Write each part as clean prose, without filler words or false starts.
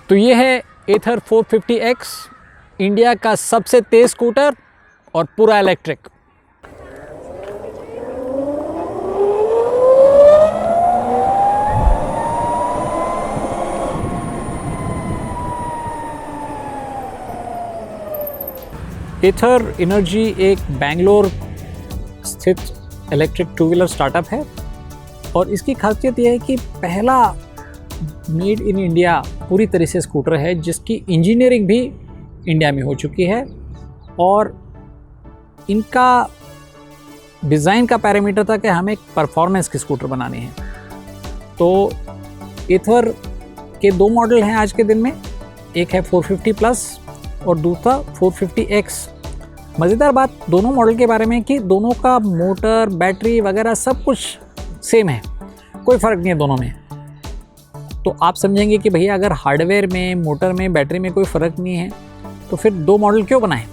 तो ये है एथर 450X, इंडिया का सबसे तेज़ स्कूटर और पूरा इलेक्ट्रिक। एथर एनर्जी एक बेंगलोर स्थित इलेक्ट्रिक टू व्हीलर स्टार्टअप है और इसकी खासियत यह है कि पहला मेड इन इंडिया पूरी तरह से स्कूटर है जिसकी इंजीनियरिंग भी इंडिया में हो चुकी है और इनका डिज़ाइन का पैरामीटर था कि हमें एक परफॉर्मेंस की स्कूटर बनानी है। तो एथर के दो मॉडल हैं आज के दिन में, एक है 450 प्लस और दूसरा 450X। मज़ेदार बात दोनों मॉडल के बारे में कि दोनों का मोटर, बैटरी वगैरह सब कुछ सेम है, कोई फ़र्क नहीं है दोनों में। तो आप समझेंगे कि भैया अगर हार्डवेयर में, मोटर में, बैटरी में कोई फ़र्क नहीं है तो फिर दो मॉडल क्यों बनाएं।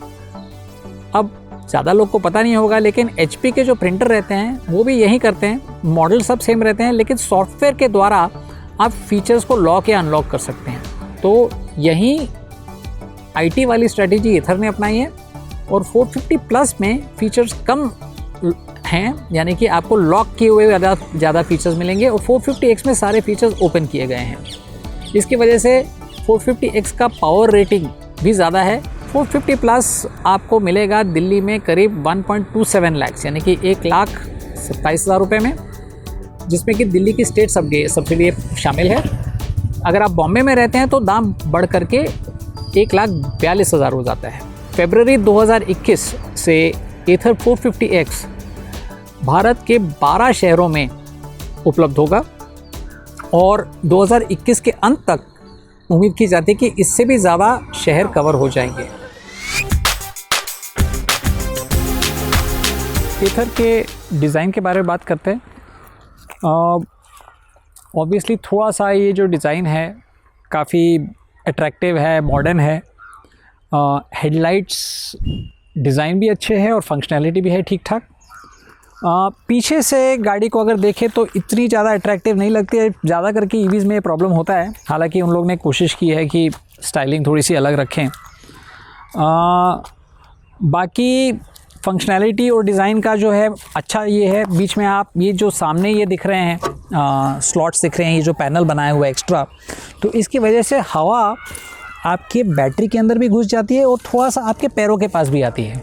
अब ज़्यादा लोग को पता नहीं होगा लेकिन HP के जो प्रिंटर रहते हैं वो भी यही करते हैं, मॉडल सब सेम रहते हैं लेकिन सॉफ्टवेयर के द्वारा आप फीचर्स को लॉक या अनलॉक कर सकते हैं। तो यही IT वाली स्ट्रेटेजी एथर ने अपनाई है और 450 प्लस में फीचर्स कम हैं, यानी कि आपको लॉक किए हुए ज़्यादा फीचर्स मिलेंगे और 450X में सारे फीचर्स ओपन किए गए हैं। इसकी वजह से 450X का पावर रेटिंग भी ज़्यादा है। 450 प्लस आपको मिलेगा दिल्ली में करीब 1.27 लाख यानी कि 1,27,000 रुपये में, जिसमें कि दिल्ली की स्टेट सब्सिडी शामिल है। अगर आप बॉम्बे में रहते हैं तो दाम बढ़ करके 1,42,000 हो जाता है। फरवरी 2021 से एथर 450X भारत के 12 शहरों में उपलब्ध होगा और 2021 के अंत तक उम्मीद की जाती है कि इससे भी ज़्यादा शहर कवर हो जाएंगे। एथर के डिज़ाइन के बारे में बात करते हैं। ऑब्वियसली थोड़ा सा ये जो डिज़ाइन है काफ़ी अट्रैक्टिव है, मॉडर्न है। हेडलाइट्स डिज़ाइन भी अच्छे हैं और फंक्शनैलिटी भी है ठीक ठाक। पीछे से गाड़ी को अगर देखें तो इतनी ज़्यादा अट्रैक्टिव नहीं लगती है, ज़्यादा करके ईवीज़ में प्रॉब्लम होता है। हालांकि उन लोग ने कोशिश की है कि स्टाइलिंग थोड़ी सी अलग रखें। बाकी फंक्शनैलिटी और डिज़ाइन का जो है अच्छा ये है, बीच में आप ये जो सामने ये दिख रहे हैं स्लॉट्स दिख रहे हैं, ये जो पैनल बनाया हुआ है एक्स्ट्रा, तो इसकी वजह से हवा आपके बैटरी के अंदर भी घुस जाती है और थोड़ा सा आपके पैरों के पास भी आती है,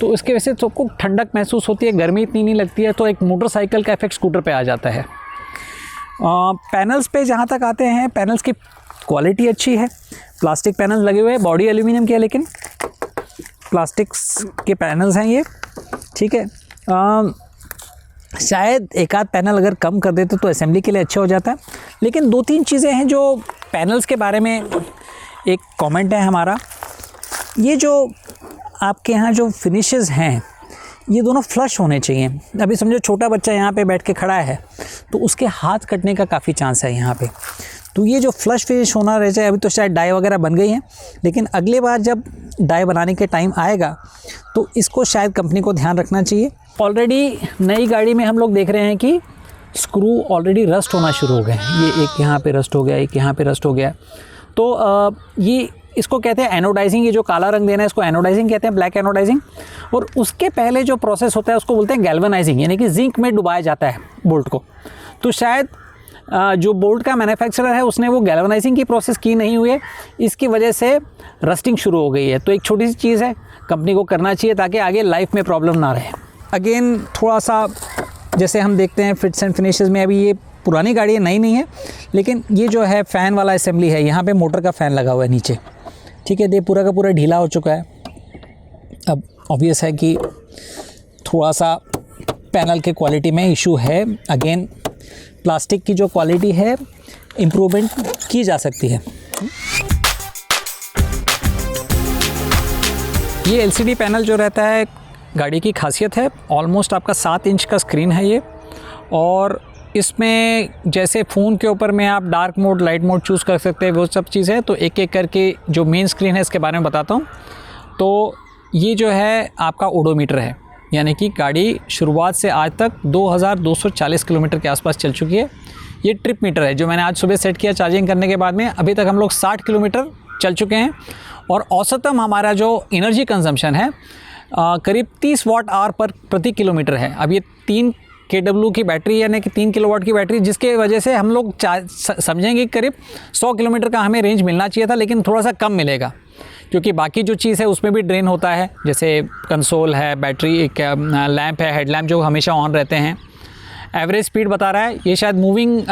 तो इसके वजह से सबको ठंडक महसूस होती है, गर्मी इतनी नहीं लगती है। तो एक मोटरसाइकिल का इफेक्ट स्कूटर पे आ जाता है। पैनल्स पे जहाँ तक आते हैं, पैनल्स की क्वालिटी अच्छी है। प्लास्टिक पैनल्स लगे हुए हैं, बॉडी एल्यूमिनियम की है लेकिन प्लास्टिक्स के पैनल्स हैं ये, ठीक है। शायद एक आध पैनल अगर कम कर देते तो असेंबली के लिए अच्छा हो जाता है। लेकिन दो तीन चीज़ें हैं जो पैनल्स के बारे में एक कमेंट है हमारा। ये जो आपके यहाँ जो फिनिशेस हैं ये दोनों फ्लश होने चाहिए। अभी समझो छोटा बच्चा यहाँ पे बैठ के खड़ा है तो उसके हाथ कटने का काफ़ी चांस है यहाँ पे, तो ये जो फ्लश फिनिश होना रह जाए। अभी तो शायद डाई वगैरह बन गई हैं लेकिन अगले बार जब डाई बनाने के टाइम आएगा तो इसको शायद कंपनी को ध्यान रखना चाहिए। ऑलरेडी नई गाड़ी में हम लोग देख रहे हैं कि स्क्रू ऑलरेडी रस्ट होना शुरू हो गए हैं। ये एक यहाँ पे रस्ट हो गया, एक यहाँ पे रस्ट हो गया। तो ये इसको कहते हैं एनोडाइजिंग। ये जो काला रंग देना है इसको एनोडाइजिंग कहते हैं, ब्लैक एनोडाइजिंग। और उसके पहले जो प्रोसेस होता है उसको बोलते हैं गैल्वेनाइजिंग, यानी कि जिंक में डुबाया जाता है बोल्ट को। तो शायद जो बोल्ट का मैन्युफैक्चरर है उसने वो गैल्वेनाइजिंग की प्रोसेस की नहीं हुई है, इसकी वजह से रस्टिंग शुरू हो गई है। तो एक छोटी सी चीज़ है, कंपनी को करना चाहिए ताकि आगे लाइफ में प्रॉब्लम ना रहे। अगेन थोड़ा सा जैसे हम देखते हैं फिट्स एंड फिनिशेस में, अभी ये पुरानी गाड़ी है, नई नहीं है, लेकिन ये जो है फ़ैन वाला असेंबली है, यहाँ पे मोटर का फ़ैन लगा हुआ है नीचे, ठीक है। ये पूरा का पूरा ढीला हो चुका है। अब ऑब्वियस है कि थोड़ा सा पैनल के क्वालिटी में इशू है। अगेन प्लास्टिक की जो क्वालिटी है इम्प्रूवमेंट की जा सकती है। ये LCD पैनल जो रहता है गाड़ी की खासियत है। ऑलमोस्ट आपका 7 इंच का स्क्रीन है ये, और इसमें जैसे फ़ोन के ऊपर में आप dark mode, light mode choose कर सकते हैं, वो सब चीज़ है। तो एक एक करके जो मेन स्क्रीन है इसके बारे में बताता हूँ। तो ये जो है आपका ओडोमीटर है, यानी कि गाड़ी शुरुआत से आज तक 2240 किलोमीटर के आसपास चल चुकी है। ये ट्रिप मीटर है जो मैंने आज सुबह सेट किया चार्जिंग करने के बाद में। अभी तक हम लोग 60 किलोमीटर चल चुके हैं और औसतम हमारा जो एनर्जी कंजम्पशन है करीब 30 वाट आवर पर प्रति किलोमीटर है। अब ये 3 kW की बैटरी यानी कि 3 किलोवाट की बैटरी, जिसके वजह से हम लोग समझेंगे करीब 100 किलोमीटर का हमें रेंज मिलना चाहिए था, लेकिन थोड़ा सा कम मिलेगा क्योंकि बाकी जो चीज़ है उसमें भी ड्रेन होता है, जैसे कंसोल है, बैटरी, एक लैंप है, हेडलैम्प जो हमेशा ऑन रहते हैं। एवरेज स्पीड बता रहा है ये शायद मूविंग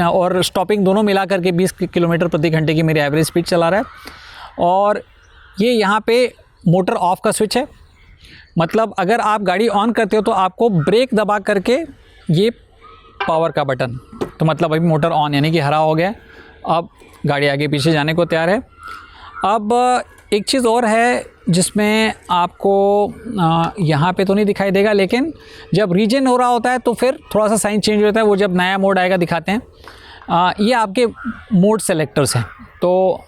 और स्टॉपिंग दोनों मिला करके 20 किलोमीटर प्रति घंटे की मेरी एवरेज स्पीड चला रहा है। और ये यहाँ पे मोटर ऑफ का स्विच है, मतलब अगर आप गाड़ी ऑन करते हो तो आपको ब्रेक दबा करके ये पावर का बटन, तो मतलब अभी मोटर ऑन यानी कि हरा हो गया, अब गाड़ी आगे पीछे जाने को तैयार है। अब एक चीज़ और है जिसमें आपको यहाँ पे तो नहीं दिखाई देगा, लेकिन जब रीजन हो रहा होता है तो फिर थोड़ा सा साइन चेंज होता है, वो जब नया मोड आएगा दिखाते हैं। ये आपके मोड सेलेक्टर्स हैं, तो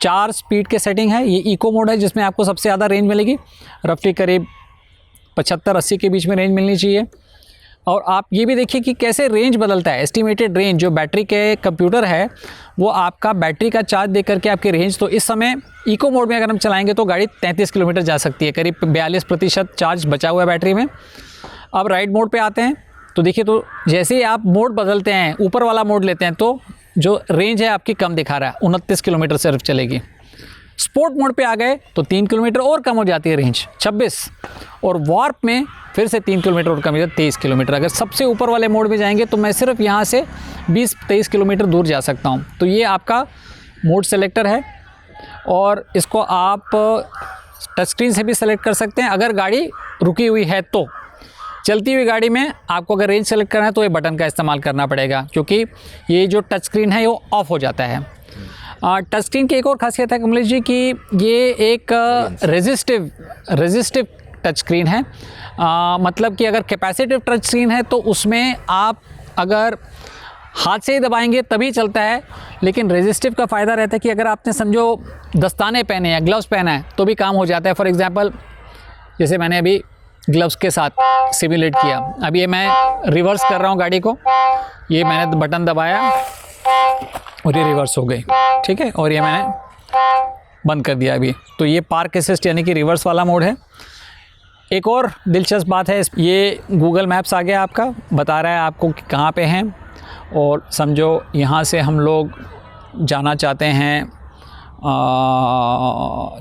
4 स्पीड के सेटिंग है। ये इको मोड है जिसमें आपको सबसे ज़्यादा रेंज मिलेगी, रफली करीब 75-80 के बीच में रेंज मिलनी चाहिए। और आप ये भी देखिए कि कैसे रेंज बदलता है, एस्टिमेटेड रेंज जो बैटरी के कंप्यूटर है वो आपका बैटरी का चार्ज दे करके आपकी रेंज, तो इस समय इको मोड में अगर हम चलाएंगे तो गाड़ी 33 किलोमीटर जा सकती है, करीब 42% चार्ज बचा हुआ है बैटरी में। अब राइड मोड पे आते हैं तो देखिए, तो जैसे ही आप मोड बदलते हैं, ऊपर वाला मोड लेते हैं तो जो रेंज है आपकी कम दिखा रहा है, 29 किलोमीटर सिर्फ चलेगी। स्पोर्ट मोड पे आ गए तो 3 किलोमीटर और कम हो जाती है रेंज, 26, और वार्प में फिर से 3 किलोमीटर और कम, 23 किलोमीटर। अगर सबसे ऊपर वाले मोड में जाएंगे तो मैं सिर्फ यहाँ से 20-23 किलोमीटर दूर जा सकता हूँ। तो ये आपका मोड सेलेक्टर है और इसको आप टच स्क्रीन से भी सेलेक्ट कर सकते हैं। अगर गाड़ी रुकी हुई है तो चलती हुई गाड़ी में आपको अगर रेंज सेलेक्ट करना है तो ये बटन का इस्तेमाल करना पड़ेगा, क्योंकि ये जो टच स्क्रीन है वो ऑफ हो जाता है। टच स्क्रीन की एक और खासियत है कमलेश जी कि ये एक रेजिस्टिव टच स्क्रीन है। मतलब कि अगर कैपेसिटिव टच स्क्रीन है तो उसमें आप अगर हाथ से ही दबाएंगे तभी चलता है, लेकिन रेजिस्टिव का फ़ायदा रहता है कि अगर आपने समझो दस्ताने पहने हैं, ग्लव्स पहना है तो भी काम हो जाता है। फॉर एग्ज़ाम्पल जैसे मैंने अभी ग्लव्स के साथ सिमुलेट किया, अब ये मैं रिवर्स कर रहा हूँ गाड़ी को, ये मैंने बटन दबाया और ये रिवर्स हो गई, ठीक है, और ये मैंने बंद कर दिया अभी। तो ये पार्क असिस्ट यानी कि रिवर्स वाला मोड है। एक और दिलचस्प बात है, ये गूगल मैप्स आ गया आपका, बता रहा है आपको कि कहाँ पे हैं। और समझो यहाँ से हम लोग जाना चाहते हैं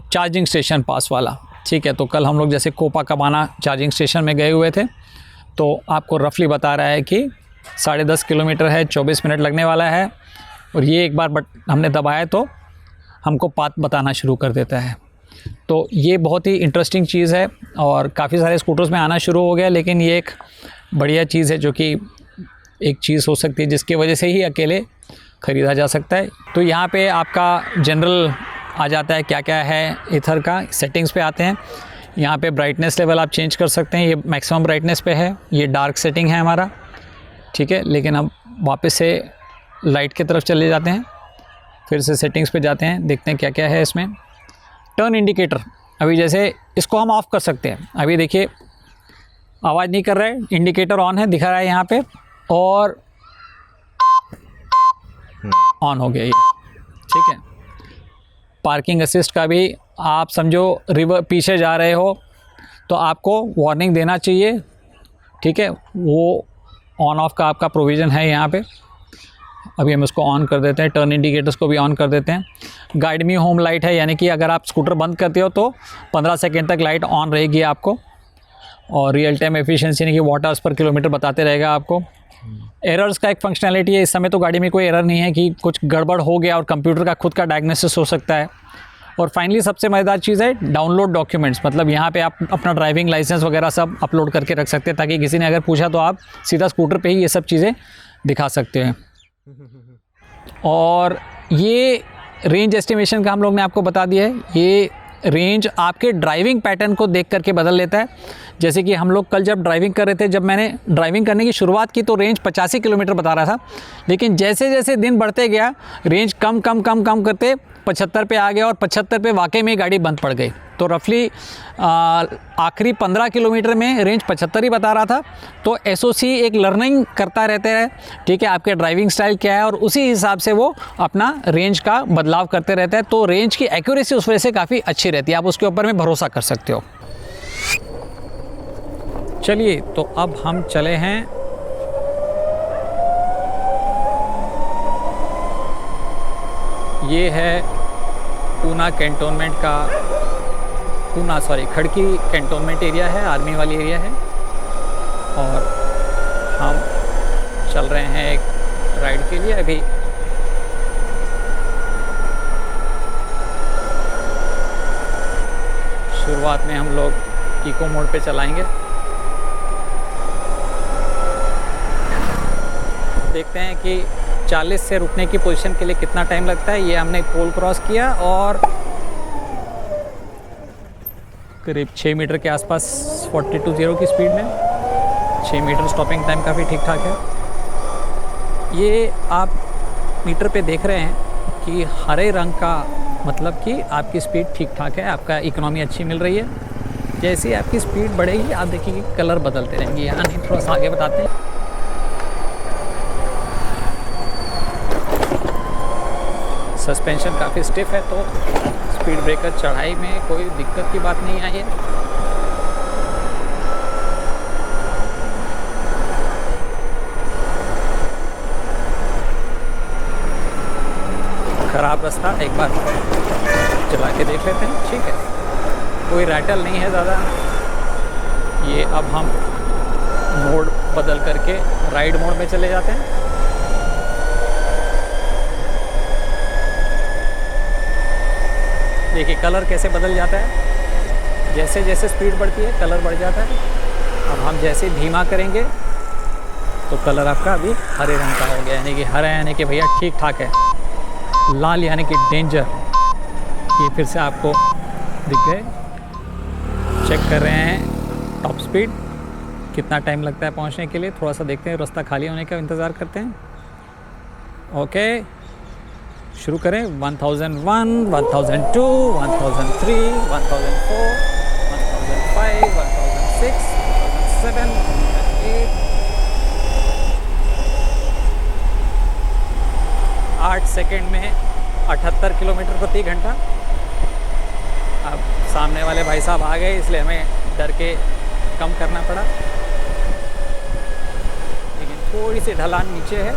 चार्जिंग स्टेशन पास वाला, ठीक है, तो कल हम लोग जैसे कोपा कबाना चार्जिंग स्टेशन में गए हुए थे, तो आपको रफली बता रहा है कि 10.5 किलोमीटर है, 24 मिनट लगने वाला है। और ये एक बार हमने दबाया तो हमको पाथ बताना शुरू कर देता है। तो ये बहुत ही इंटरेस्टिंग चीज़ है और काफ़ी सारे स्कूटर्स में आना शुरू हो गया, लेकिन ये एक बढ़िया चीज़ है जो कि एक चीज़ हो सकती है जिसकी वजह से ही अकेले ख़रीदा जा सकता है। तो यहाँ पे आपका जनरल आ जाता है क्या क्या है ईथर का। सेटिंग्स पे आते हैं, यहाँ पे ब्राइटनेस लेवल आप चेंज कर सकते हैं, ये मैक्सिमम ब्राइटनेस पे है, ये डार्क सेटिंग है हमारा, ठीक है। लेकिन अब वापस से लाइट की तरफ चले जाते हैं, फिर से सेटिंग्स पे जाते हैं, देखते हैं क्या क्या है इसमें। टर्न इंडिकेटर, अभी जैसे इसको हम ऑफ़ कर सकते हैं, अभी देखिए आवाज़ नहीं कर रहा है, इंडिकेटर ऑन है, दिखा रहा है यहाँ पे, और ऑन हो गया ये, ठीक है। पार्किंग असिस्ट का भी आप समझो पीछे जा रहे हो तो आपको वार्निंग देना चाहिए, ठीक है, वो ऑन ऑफ का आपका प्रोविज़न है यहाँ पे। अभी हम इसको ऑन कर देते हैं, टर्न इंडिकेटर्स को भी ऑन कर देते हैं। गाइड मी होम लाइट है, यानी कि अगर आप स्कूटर बंद करते हो तो 15 सेकेंड तक लाइट ऑन रहेगी आपको, और रियल टाइम एफिशिएंसी यानी कि वाट आवर्स पर किलोमीटर बताते रहेगा आपको। एरर्स का एक फंक्शनैलिटी है, इस समय तो गाड़ी में कोई एरर नहीं है कि कुछ गड़बड़ हो गया, और कंप्यूटर का खुद का डायग्नोसिस हो सकता है। और फाइनली सबसे मज़ेदार चीज़ है डाउनलोड डॉक्यूमेंट्स, मतलब यहाँ पे आप अपना ड्राइविंग लाइसेंस वगैरह सब अपलोड करके रख सकते हैं, ताकि किसी ने अगर पूछा तो आप सीधा स्कूटर पे ही ये सब चीज़ें दिखा सकते हैं। और ये रेंज एस्टिमेशन का हम लोग ने आपको बता दिया है, ये रेंज आपके ड्राइविंग पैटर्न को देख करके बदल लेता है। जैसे कि हम लोग कल जब ड्राइविंग कर रहे थे, जब मैंने ड्राइविंग करने की शुरुआत की तो रेंज 85 किलोमीटर बता रहा था, लेकिन जैसे जैसे दिन बढ़ते गया रेंज कम करते 75 पे आ गया और 75 पे वाकई में गाड़ी बंद पड़ गई। तो रफली आखिरी 15 किलोमीटर में रेंज 75 ही बता रहा था। तो एसओसी एक लर्निंग करता रहते हैं, ठीक है, आपके ड्राइविंग स्टाइल क्या है और उसी हिसाब से वो अपना रेंज का बदलाव करते रहते हैं। तो रेंज की एक्यूरेसी उस वजह से काफ़ी अच्छी रहती है, आप उसके ऊपर में भरोसा कर सकते हो। चलिए, तो अब हम चले हैं ये है पूना कैंटोनमेंट का, खड़की कैंटोनमेंट एरिया है, आर्मी वाली एरिया है। और हम चल रहे हैं एक राइड के लिए। अभी शुरुआत में हम लोग इको मोड पे चलाएंगे, देखते हैं कि 40 से रुकने की पोजीशन के लिए कितना टाइम लगता है। ये हमने पोल क्रॉस किया और करीब 6 मीटर के आसपास 42.0 की स्पीड में 6 मीटर स्टॉपिंग टाइम काफ़ी ठीक ठाक है। ये आप मीटर पे देख रहे हैं कि हरे रंग का मतलब कि आपकी स्पीड ठीक ठाक है, आपका इकोनॉमी अच्छी मिल रही है। जैसे ही आपकी स्पीड बढ़ेगी आप देखिए कलर बदलते रहेंगे। यहाँ नहीं, थोड़ा सा आगे बताते हैं। सस्पेंशन काफ़ी स्टिफ है, तो स्पीड ब्रेकर चढ़ाई में कोई दिक्कत की बात नहीं आई है। ख़राब रास्ता, एक बार चला के देख लेते हैं। ठीक है, कोई रैटल नहीं है ज़्यादा। ये अब हम मोड बदल करके राइड मोड में चले जाते हैं। देखिए कलर कैसे बदल जाता है, जैसे जैसे स्पीड बढ़ती है कलर बढ़ जाता है। अब हम जैसे धीमा करेंगे तो कलर आपका अभी हरे रंग का हो गया, यानी कि हरा यानी कि भैया ठीक ठाक है, लाल यानी कि डेंजर। ये फिर से आपको दिख गए। चेक कर रहे हैं टॉप स्पीड, कितना टाइम लगता है पहुंचने के लिए। थोड़ा सा देखते हैं, रास्ता खाली होने का इंतज़ार करते हैं। ओके, शुरू करें। 1001, 1002, 1003, 1004, 1005, 1006, 1007, 1008। 8 सेकेंड में 78 किलोमीटर प्रति घंटा। अब सामने वाले भाई साहब आ गए, इसलिए हमें डर के कम करना पड़ा, लेकिन थोड़ी सी ढलान नीचे है।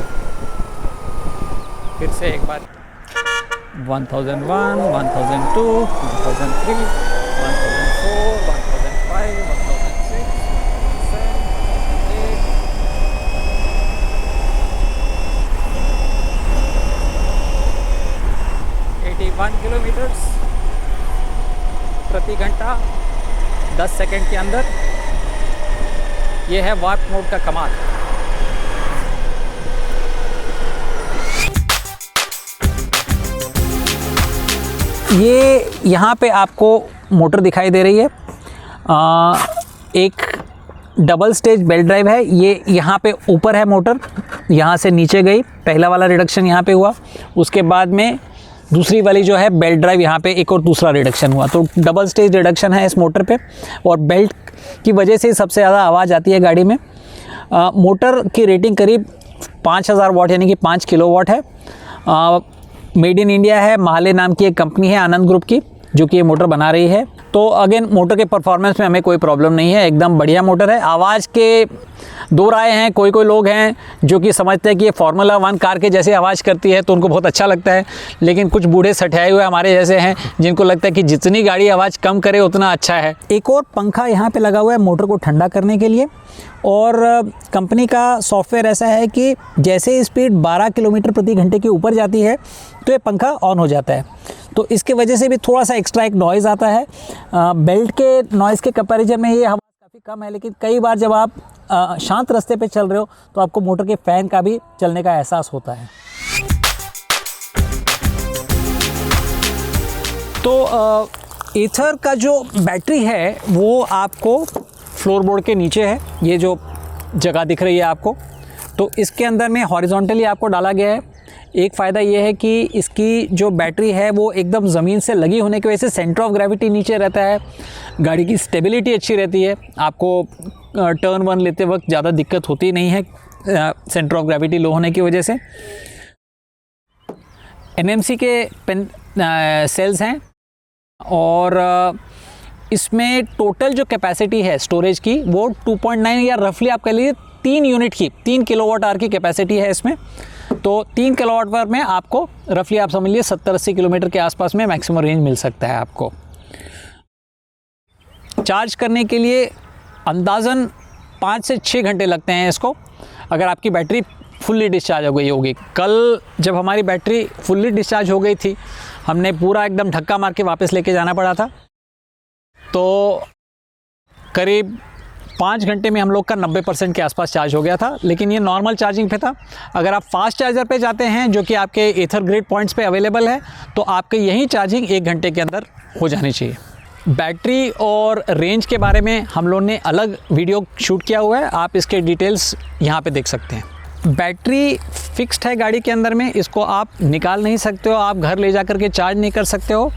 फिर से एक बार 1001, 1002, 1003, 1004, 1005, 1006, 1007, 81 किलोमीटर प्रति घंटा 10 सेकंड के अंदर। ये है वार्प मोड का कमाल। ये यहाँ पे आपको मोटर दिखाई दे रही है, एक डबल स्टेज बेल्ट ड्राइव है। ये यहाँ पे ऊपर है मोटर, यहाँ से नीचे गई, पहला वाला रिडक्शन यहाँ पे हुआ। उसके बाद में दूसरी वाली जो है बेल्ट ड्राइव, यहाँ पे एक और दूसरा रिडक्शन हुआ। तो डबल स्टेज रिडक्शन है इस मोटर पे, और बेल्ट की वजह से सबसे ज़्यादा आवाज़ आती है गाड़ी में। मोटर की रेटिंग करीब 5000 वाट यानी कि 5 किलोवाट है। मेड इन इंडिया है, महाले नाम की एक कंपनी है आनंद ग्रुप की, जो कि ये मोटर बना रही है। तो अगेन मोटर के परफॉर्मेंस में हमें कोई प्रॉब्लम नहीं है, एकदम बढ़िया मोटर है। आवाज़ के दो राय हैं, कोई लोग हैं जो कि समझते हैं कि ये फार्मूला 1 कार के जैसे आवाज़ करती है, तो उनको बहुत अच्छा लगता है। लेकिन कुछ बूढ़े सठियाए हुए हमारे जैसे हैं जिनको लगता है कि जितनी गाड़ी आवाज़ कम करे उतना अच्छा है। एक और पंखा यहाँ पे लगा हुआ है मोटर को ठंडा करने के लिए, और कंपनी का सॉफ्टवेयर ऐसा है कि जैसे स्पीड 12 किलोमीटर प्रति घंटे के ऊपर जाती है तो ये पंखा ऑन हो जाता है। तो इसके वजह से भी थोड़ा सा एक्स्ट्रा एक नॉइज़ आता है। बेल्ट के नॉइज़ के कंपैरिजन में ये आवाज़ काफ़ी कम है, लेकिन कई बार जब आप शांत रास्ते पे चल रहे हो तो आपको मोटर के फ़ैन का भी चलने का एहसास होता है। तो ईथर का जो बैटरी है वो आपको फ्लोरबोर्ड के नीचे है, ये जो जगह दिख रही है आपको। तो इसके अंदर में हॉरिजॉन्टली आपको डाला गया है। एक फ़ायदा ये है कि इसकी जो बैटरी है वो एकदम ज़मीन से लगी होने की वजह से सेंटर ऑफ ग्रेविटी नीचे रहता है, गाड़ी की स्टेबिलिटी अच्छी रहती है, आपको टर्न वन लेते वक्त ज़्यादा दिक्कत होती नहीं है सेंटर ऑफ ग्रेविटी लो होने की वजह से। NMC के सेल्स हैं और इसमें टोटल जो कैपेसिटी है स्टोरेज की वो 2.9 या रफली आप कह लीजिए 3 यूनिट की 3 किलोवाट आवर की कैपेसिटी है इसमें। तो 3 किलोवाट आवर में आपको रफली आप समझ लीजिए 70-80 किलोमीटर के आसपास में मैक्सिमम रेंज मिल सकता है आपको। चार्ज करने के लिए अंदाज़न 5 से 6 घंटे लगते हैं इसको, अगर आपकी बैटरी फुल्ली डिस्चार्ज हो गई होगी। कल जब हमारी बैटरी फुल्ली डिस्चार्ज हो गई थी, हमने पूरा एकदम धक्का मार के वापस लेके जाना पड़ा था, तो करीब 5 घंटे में हम लोग का 90% के आसपास चार्ज हो गया था। लेकिन ये नॉर्मल चार्जिंग पे था। अगर आप फास्ट चार्जर पे जाते हैं जो कि आपके एथर ग्रिड पॉइंट्स पे अवेलेबल है, तो आपके यही चार्जिंग 1 घंटे के अंदर हो जानी चाहिए। बैटरी और रेंज के बारे में हम लोगों ने अलग वीडियो शूट किया हुआ है, आप इसके डिटेल्स यहाँ पे देख सकते हैं। बैटरी फिक्स्ड है गाड़ी के अंदर में, इसको आप निकाल नहीं सकते हो, आप घर ले जा कर के चार्ज नहीं कर सकते हो।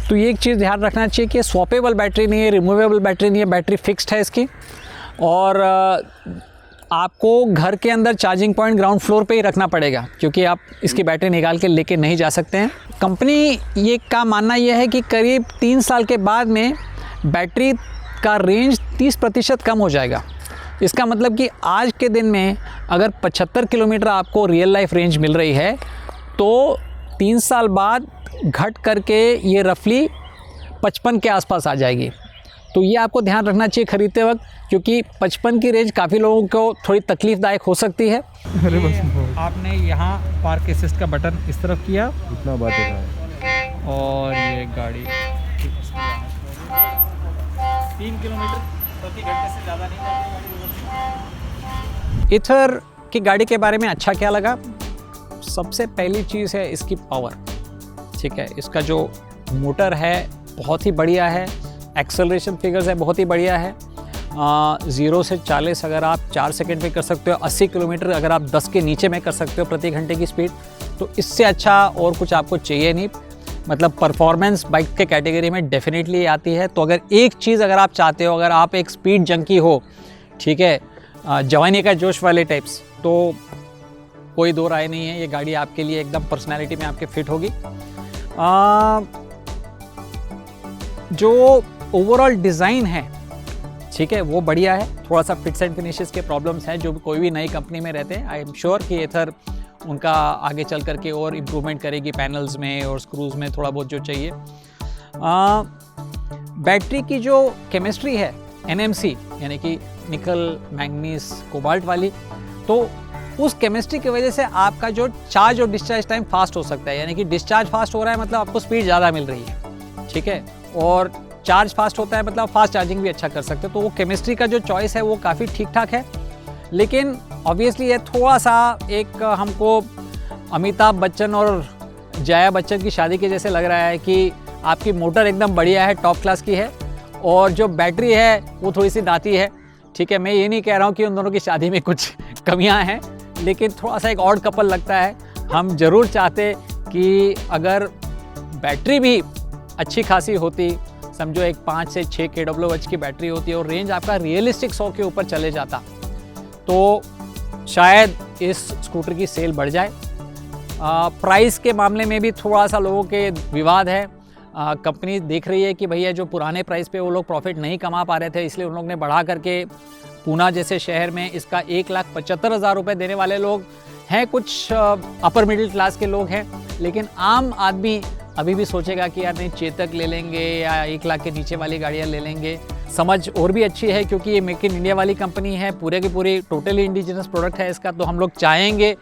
तो ये एक चीज़ ध्यान रखना चाहिए कि स्वैपेबल बैटरी नहीं है, रिमूवेबल बैटरी नहीं है, बैटरी फिक्स्ड है इसकी। और आपको घर के अंदर चार्जिंग पॉइंट ग्राउंड फ्लोर पे ही रखना पड़ेगा, क्योंकि आप इसकी बैटरी निकाल के लेके नहीं जा सकते हैं। कंपनी ये का मानना यह है कि करीब 3 साल के बाद में बैटरी का रेंज 30% कम हो जाएगा। इसका मतलब कि आज के दिन में अगर 75 किलोमीटर आपको रियल लाइफ रेंज मिल रही है, तो 3 साल बाद घट करके ये रफली 55 के आसपास आ जाएगी। तो ये आपको ध्यान रखना चाहिए ख़रीदते वक्त, क्योंकि 55 की रेंज काफ़ी लोगों को थोड़ी तकलीफ़दायक हो सकती है। आपने यहाँ पार्क असिस्ट का बटन इस तरफ किया, इतना बात है, और ये गाड़ी 3 किलोमीटर प्रति घंटे से ज़्यादा नहीं जाती गाड़ी। एथर की गाड़ी के बारे में अच्छा क्या लगा? सबसे पहली चीज़ है इसकी पावर, ठीक है। इसका जो मोटर है बहुत ही बढ़िया है, एक्सेलरेशन फिगर्स है बहुत ही बढ़िया है। 0 से 40 अगर आप 4 सेकंड में कर सकते हो, 80 किलोमीटर अगर आप 10 के नीचे में कर सकते हो प्रति घंटे की स्पीड, तो इससे अच्छा और कुछ आपको चाहिए नहीं। मतलब परफॉर्मेंस बाइक के कैटेगरी में डेफिनेटली आती है। तो अगर एक चीज़ अगर आप चाहते हो, अगर आप एक स्पीड जंकी हो, ठीक है, जवानी का जोश वाले टाइप्स, तो कोई दो राय नहीं है, ये गाड़ी आपके लिए एकदम पर्सनैलिटी में आपके फिट होगी। जो ओवरऑल डिज़ाइन है, ठीक है, वो बढ़िया है। थोड़ा सा फिट्स एंड फिनिशेस के प्रॉब्लम्स हैं जो कोई भी नई कंपनी में रहते हैं। आई एम श्योर कि एथर उनका आगे चल करके और इम्प्रूवमेंट करेगी पैनल्स में और स्क्रूज़ में, थोड़ा बहुत जो चाहिए। बैटरी की जो केमिस्ट्री है NMC यानी कि निकल मैंगनीज कोबाल्ट वाली, तो उस केमिस्ट्री की वजह से आपका जो चार्ज और डिस्चार्ज टाइम फास्ट हो सकता है। यानी कि डिस्चार्ज फास्ट हो रहा है मतलब आपको स्पीड ज़्यादा मिल रही है, ठीक है, और चार्ज फास्ट होता है मतलब फास्ट चार्जिंग भी अच्छा कर सकते हो। तो वो केमिस्ट्री का जो चॉइस है वो काफ़ी ठीक ठाक है। लेकिन ऑब्वियसली ये थोड़ा सा एक हमको अमिताभ बच्चन और जया बच्चन की शादी के जैसे लग रहा है कि आपकी मोटर एकदम बढ़िया है, टॉप क्लास की है, और जो बैटरी है वो थोड़ी सी दाती है, ठीक है। मैं ये नहीं कह रहा हूँ कि उन दोनों की शादी में कुछ कमियाँ हैं, लेकिन थोड़ा सा एक ऑड कपल लगता है। हम ज़रूर चाहते कि अगर बैटरी भी अच्छी खासी होती, समझो एक 5 से 6 kWh की बैटरी होती है और रेंज आपका रियलिस्टिक 100 के ऊपर चले जाता, तो शायद इस स्कूटर की सेल बढ़ जाए। प्राइस के मामले में भी थोड़ा सा लोगों के विवाद है। कंपनी देख रही है कि भैया जो पुराने प्राइस पे वो लोग प्रॉफिट नहीं कमा पा रहे थे, इसलिए उन लोग ने बढ़ा करके पूना जैसे शहर में इसका 1,75,000 रुपये देने वाले लोग हैं। कुछ अपर मिडिल क्लास के लोग हैं, लेकिन आम आदमी अभी भी सोचेगा कि यार नहीं, चेतक ले लेंगे या 1 लाख के नीचे वाली गाड़ियाँ ले लेंगे। समझ और भी अच्छी है क्योंकि ये मेक इन इंडिया वाली कंपनी है, पूरे की पूरी टोटली इंडिजिनस प्रोडक्ट है इसका। तो हम लोग चाहेंगे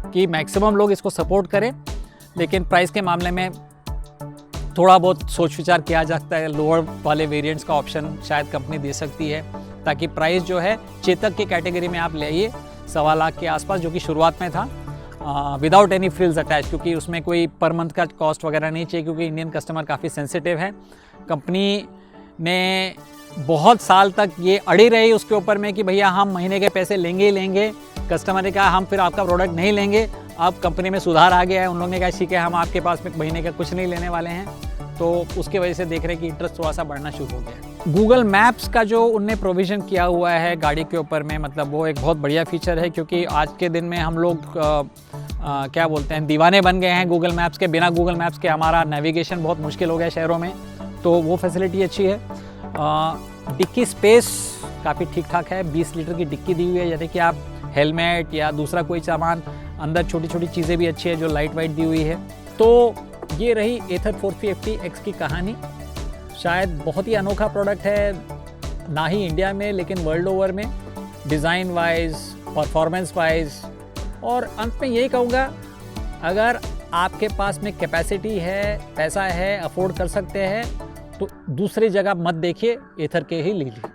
कि मैक्सिमम लोग इसको सपोर्ट करें, लेकिन प्राइस के मामले में थोड़ा बहुत सोच विचार किया जा सकता है। लोअर वाले वेरिएंट्स का ऑप्शन शायद कंपनी दे सकती है, ताकि प्राइस जो है चेतक की कैटेगरी में आप ले आइए 1.25 लाख के आसपास, जो कि शुरुआत में था, विदाउट एनी फ्रिल्स अटैच, क्योंकि उसमें कोई पर मंथ का कॉस्ट वगैरह नहीं चाहिए, क्योंकि इंडियन कस्टमर काफ़ी सेंसिटिव है। कंपनी ने बहुत साल तक ये अड़ी रही उसके ऊपर में कि भैया हम महीने के पैसे लेंगे ही लेंगे। कस्टमर ने कहा हम फिर आपका प्रोडक्ट नहीं लेंगे। अब कंपनी में सुधार आ गया है, उन लोगों ने कहा ठीक है हम आपके पास में महीने का कुछ नहीं लेने वाले हैं, तो उसके वजह से देख रहे हैं कि इंटरेस्ट थोड़ा सा बढ़ना शुरू हो गया। गूगल मैप्स का जो उनने प्रोविज़न किया हुआ है गाड़ी के ऊपर में, मतलब वो एक बहुत बढ़िया फीचर है, क्योंकि आज के दिन में हम लोग क्या बोलते हैं, दीवाने बन गए हैं गूगल मैप्स के। बिना गूगल मैप्स के हमारा नेविगेशन बहुत मुश्किल हो गया शहरों में, तो वो फैसिलिटी अच्छी है। डिक्की स्पेस काफ़ी ठीक ठाक है, 20 लीटर की डिक्की दी हुई है, जैसे कि आप हेलमेट या दूसरा कोई सामान, अंदर छोटी छोटी चीज़ें भी अच्छी है जो लाइट वाइट दी हुई है। तो ये रही एथर 450X की कहानी। शायद बहुत ही अनोखा प्रोडक्ट है, ना ही इंडिया में लेकिन वर्ल्ड ओवर में, डिज़ाइन वाइज, परफॉर्मेंस वाइज। और अंत में यही कहूँगा, अगर आपके पास में कैपेसिटी है, पैसा है, अफोर्ड कर सकते हैं, तो दूसरी जगह मत देखिए, एथर के ही लीजिए।